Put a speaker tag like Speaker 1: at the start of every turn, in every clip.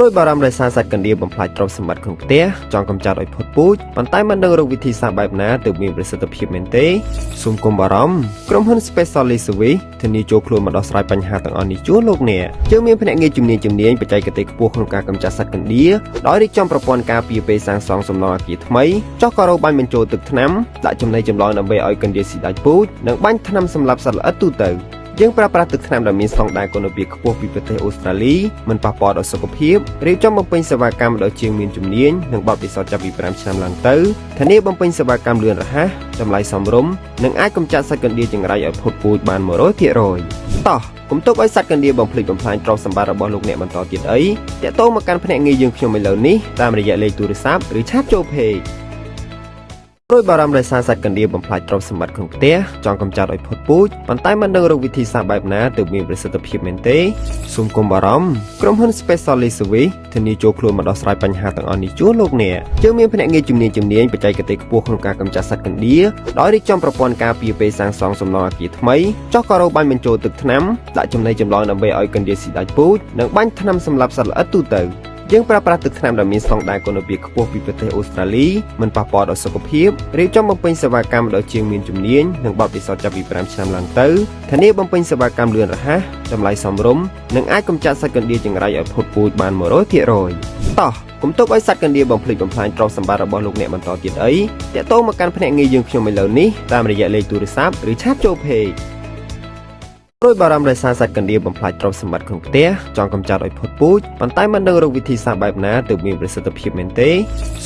Speaker 1: ព្រួយបារម្ភដោយសារសត្វកណ្ដៀវបំផ្លាញទ្រព្យសម្បត្តិក្នុងផ្ទះចង់កម្ចាត់ឲ្យផុតពូជប៉ុន្តែមិនដឹងរកវិធីសាស្ត្របែបណាទើបមានប្រសិទ្ធភាពមែនទេសូមកុំបារម្ភក្រុមហ៊ុន Specialist Service ធានាចូលខ្លួនមកដោះស្រាយបញ្ហាទាំងអស់នេះជួសលោកអ្នកយើងមានភ្នាក់ងារជំនាញបច្ចេកទេសខ្ពស់ក្នុងការកម្ចាត់សត្វកណ្ដៀវដោយរៀបចំប្រព័ន្ធការពារពេលសាងសង់សំណង់អគារថ្មីចុះក៏រោបាញ់បញ្ចូលទឹកថ្នាំដាក់ចំណីចម្លងដើម្បីឲ្យកណ្ដៀវស៊ីដាច់ពូជនិងបាញ់ថ្នាំសម្លាប់សត្វល្អិតទូទៅយើងប្រើប្រាស់ទឹកថ្នាំដែលមានស្តង់ដារគុណភាពខ្ពស់ពីប្រទេសអូស្ត្រាលីមិនប៉ះពាល់ដល់សុខភាពរៀបចំបំពេញសេវាកម្មដោយជាងមានជំនាញនិងបទពិសោធន៍ចាប់ពី5ឆ្នាំឡើងទៅធានាបំពេញសេវាកម្មលឿនរហ័សតម្លៃសមរម្យនិងអាចកម្ចាត់សត្វកណ្ដៀវចង្រៃឲ្យផុតពូជបាន 100% តោះកុំទុកឲ្យសត្វកណ្ដៀវបំផ្លិចបំផ្លាញទ្រព្យសម្បត្តិរបស់លោកអ្នកបន្តទៀតអីតាក់ទងមកកាន់ភ្នាក់ងារយើងខ្ញុំឥឡូវនេះតាមរយៈលេខទូរស័ព្ទឬឆាតចូល Page ព្រួយបារម្ភដោយសារសត្វកណ្ដៀវបំផ្លាញទ្រព្យសម្បត្តិក្នុងផ្ទះចង់កម្ចាត់ឲ្យផុតពូជប៉ុន្តែមិនដឹងរកវិធីសាស្ត្របែបណាទើបមានប្រសិទ្ធភាពមែនទេសូមកុំបារម្ភក្រុមហ៊ុន Specialist Service ធានាចូលខ្លួនមកដោះស្រាយបញ្ហាទាំងអស់នេះជួសលោកអ្នកយើងមានភ្នាក់ងារជំនាញបច្ចេកទេសខ្ពស់ក្នុងការកម្ចាត់សត្វកណ្ដៀវដោយរៀបចំប្រព័ន្ធការពារពេលសាងសង់សំណង់អគារថ្មីចុះក៏រោបាញ់បញ្ចូលទឹកថ្នាំដាក់ចំណីចម្លងដើម្បីឲ្យកណ្ដៀវស៊ីដាច់ពូជនិងបាញ់ថ្នាំសម្លាប់សត្វល្អិតទូទៅយើងប្រើប្រាស់ទឹកថ្នាំដែលមានស្តង់ដារគុណភាពខ្ពស់ពីប្រទេសអូស្ត្រាលីមិនប៉ះពាល់ដល់សុខភាពរៀបចំបំពេញសេវាកម្មដោយជាងមានជំនាញនិងបទពិសោធន៍ចាប់ពី5ឆ្នាំឡើងទៅធានាបំពេញសេវាកម្មលឿនរហ័សតម្លៃសមរម្យនិងអាចកម្ចាត់សត្វកណ្ដៀវចង្រៃឲ្យផុតពូជបាន 100% តោះកុំទុកឲ្យសត្វកណ្ដៀវបំផ្លិចបំផ្លាញទ្រព្យសម្បត្តិរបស់លោកអ្នកបន្តទៀតអីតាក់ទងមកកាន់ភ្នាក់ងារយើងខ្ញុំឥឡូវនេះតាមរយៈលេខទូរស័ព្ទឬឆាតចូល Page ព្រួយបារម្ភដោយសារសត្វកណ្ដៀវបំផ្លាញទ្រព្យសម្បត្តិក្នុងផ្ទះចង់កម្ចាត់ឲ្យផុតពូជប៉ុន្តែមិនដឹងរកវិធីសាស្ត្របែបណាទើបមានប្រសិទ្ធភាពមែនទេ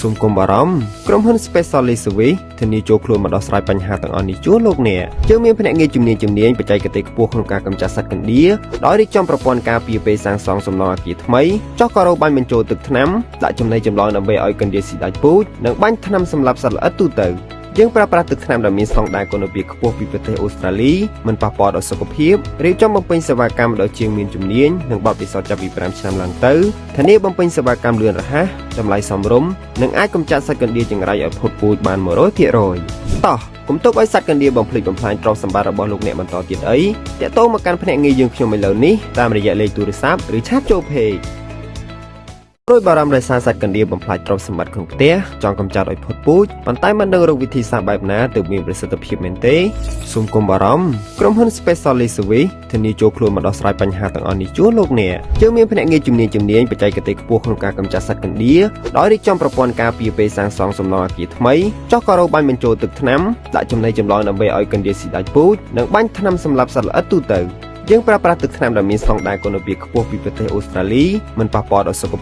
Speaker 1: សូមកុំបារម្ភក្រុមហ៊ុន Specialist Service ធានាចូលខ្លួនមកដោះស្រាយបញ្ហាទាំងអស់នេះជួសលោកអ្នកយើងមានភ្នាក់ងារជំនាញបច្ចេកទេសខ្ពស់ក្នុងការកម្ចាត់សត្វកណ្ដៀវដោយរៀបចំប្រព័ន្ធការពារពេលសាងសង់សំណង់អគារថ្មីចុះក៏រោបាញ់បញ្ចូលទឹកថ្នាំដាក់ចំណីចម្លងដើម្បីឲ្យកណ្ដៀវស៊ីដាច់ពូជនិងបាញ់ថ្នាំសម្លាប់សត្វល្អិតទូទៅយើងប្រើប្រាស់ទឹកថ្នាំដែលមានស្តង់ដារគុណភាពខ្ពស់ពីប្រទេសអូស្ត្រាលីមិនប៉ះពាល់ដល់សុខភាពរៀបចំបំពេញសេវាកម្មដោយជាងមានជំនាញនិងបទពិសោធន៍ចាប់ពី5ឆ្នាំឡើងទៅធានាបំពេញសេវាកម្មលឿនរហ័សតម្លៃសមរម្យនិងអាចកម្ចាត់សត្វកណ្ដៀវចង្រៃឲ្យផុតពូជបាន 100% តោះកុំទុកឲ្យសត្វកណ្ដៀវបំផ្លិចបំផ្លាញទ្រព្យសម្បត្តិរបស់លោកអ្នកបន្តទៀតអីតាក់ទងមកកាន់ភ្នាក់ងារយើងខ្ញុំឥឡូវនេះតាមរយៈលេខទូរស័ព្ទឬឆាតចូល Page ព្រួយបារម្ភដោយសារសត្វកណ្ដៀវបំផ្លាញទ្រព្យសម្បត្តិក្នុងផ្ទះចង់កម្ចាត់ឲ្យផុតពូជប៉ុន្តែមិនដឹងរកវិធីសាស្ត្របែបណាទើបមានប្រសិទ្ធភាពមែនទេសូមកុំបារម្ភក្រុមហ៊ុន Specialist Service ធានាចូលខ្លួនមកដោះស្រាយបញ្ហាទាំងអស់នេះជួសលោកអ្នកយើងមានភ្នាក់ងារជំនាញបច្ចេកទេសខ្ពស់ក្នុងការកម្ចាត់សត្វកណ្ដៀវដោយរៀបចំប្រព័ន្ធការពារពេលសាងសង់សំណង់អគារថ្មីចុះក៏រោបាញ់បញ្ចូលទឹកថ្នាំដាក់ចំណីចម្លងដើម្បីឲ្យកណ្ដៀវស៊ីដាច់ពូជនិងបាញ់ថ្នាំសម្លាប់សត្វល្អិតទូទៅយើងប្រើប្រាស់ទឹកថ្នាំដែលមានស្តង់ដារគុណភាពខ្ពស់ពីប្រទេសអូស្ត្រាលីមិនប៉ះពាល់ដល់សុខភាព